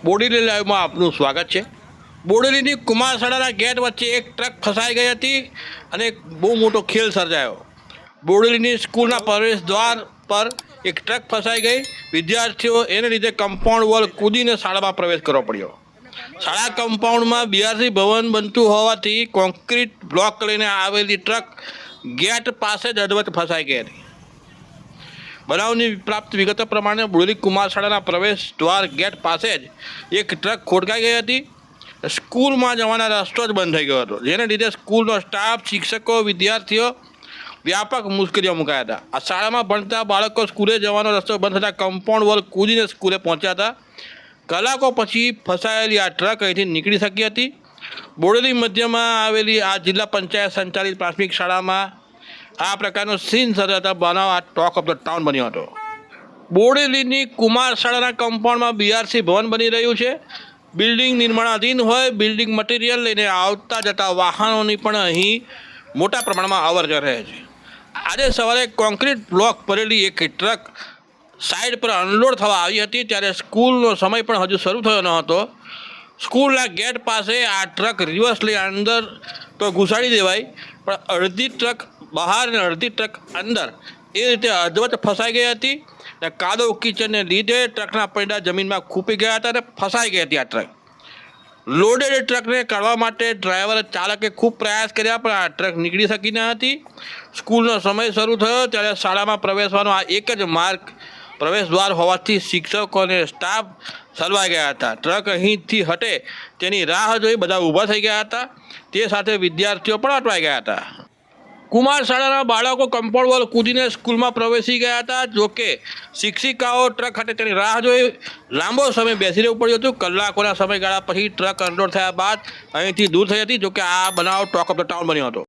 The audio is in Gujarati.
બોડેલી લાઈવમાં આપનું સ્વાગત છે। બોડેલીની કુમાર શાળાના ગેટ વચ્ચે એક ટ્રક ફસાઈ ગઈ હતી અને એક બહુ મોટો ખેલ સર્જાયો। બોડેલીની સ્કૂલના પ્રવેશ દ્વાર પર એક ટ્રક ફસાઈ ગઈ। વિદ્યાર્થીઓ એને લીધે કમ્પાઉન્ડ વોલ કૂદીને શાળામાં પ્રવેશ કરવો પડ્યો। શાળા કમ્પાઉન્ડમાં બીઆરસી ભવન બનતું હોવાથી કોન્ક્રીટ બ્લોક લઈને આવેલી ટ્રક ગેટ પાસે જ અદવત ફસાઈ ગઈ હતી। બનાવની પ્રાપ્ત વિગતો પ્રમાણે બોડેલી કુમાર શાળાના પ્રવેશ દ્વાર ગેટ પાસે જ એક ટ્રક ખોટકાઈ ગઈ હતી। સ્કૂલમાં જવાનો રસ્તો જ બંધ થઈ ગયો હતો, જેને લીધે સ્કૂલનો સ્ટાફ, શિક્ષકો, વિદ્યાર્થીઓ વ્યાપક મુશ્કેલીઓ મુકાયા હતા। આ શાળામાં ભણતા બાળકો સ્કૂલે જવાનો રસ્તો બંધ થતાં કમ્પાઉન્ડ વોલ કૂદીને સ્કૂલે પહોંચ્યા હતા। કલાકો પછી ફસાયેલી આ ટ્રક અહીંથી નીકળી શકી હતી। બોડેલી મધ્યમાં આવેલી આ જિલ્લા પંચાયત સંચાલિત પ્રાથમિક શાળામાં આ પ્રકારનો સીન સર્જાતા બનાવ આ ટોક ઓફ ધ ટાઉન બન્યો હતો। બોડેલીની કુમાર શાળાના કમ્પાઉન્ડમાં બીઆરસી ભવન બની રહ્યું છે। બિલ્ડિંગ નિર્માણાધીન હોય, બિલ્ડિંગ મટીરિયલ લઈને આવતા જતા વાહનોની પણ અહીં મોટા પ્રમાણમાં અવરજવર રહે છે। આજે સવારે કોન્ક્રીટ બ્લોક ભરેલી એક ટ્રક સાઈડ પર અનલોડ થવા આવી હતી, ત્યારે સ્કૂલનો સમય પણ હજુ શરૂ થયો ન હતો। સ્કૂલના ગેટ પાસે આ ટ્રક રિવર્સ લઈ અંદર તો ઘુસાડી દેવાય, પણ અડધી ટ્રક બહાર અને અડધી ટ્રક અંદર એ રીતે અધવચ ફસાઈ ગઈ હતી। કાદવ કિચનને લીધે ટ્રકના પૈડા જમીનમાં ખૂંપી ગયા હતા અને ફસાઈ ગઈ હતી। આ ટ્રક લોડેડ ટ્રકને કાઢવા માટે ડ્રાઈવર ચાલકે ખૂબ પ્રયાસ કર્યા, પણ આ ટ્રક નીકળી શકી ન હતી। સ્કૂલનો સમય શરૂ થયો ત્યારે શાળામાં પ્રવેશવાનો આ એક જ માર્ગ પ્રવેશ દ્વાર હોવાથી શિક્ષકો અને સ્ટાફ સલવાઈ ગયા હતા। ટ્રક અહીંથી હટે તેની રાહ જોઈ બધા ઊભા થઈ ગયા હતા। તે સાથે વિદ્યાર્થીઓ પણ અટવાઈ ગયા હતા। કુમાર શાળાના બાળકો કમ્પાઉન્ડ વોલ કૂદીને સ્કૂલમાં પ્રવેશી ગયા હતા। જોકે શિક્ષિકાઓ ટ્રક હટે તેની રાહ જોઈ લાંબો સમય બેસી રહેવું પડ્યું હતું। કલાકોના સમયગાળા પછી ટ્રક અનલોડ થયા બાદ અહીંથી દૂર થઈ હતી। જોકે આ બનાવ ટોક ઓફ ધ ટાઉન બન્યો હતો।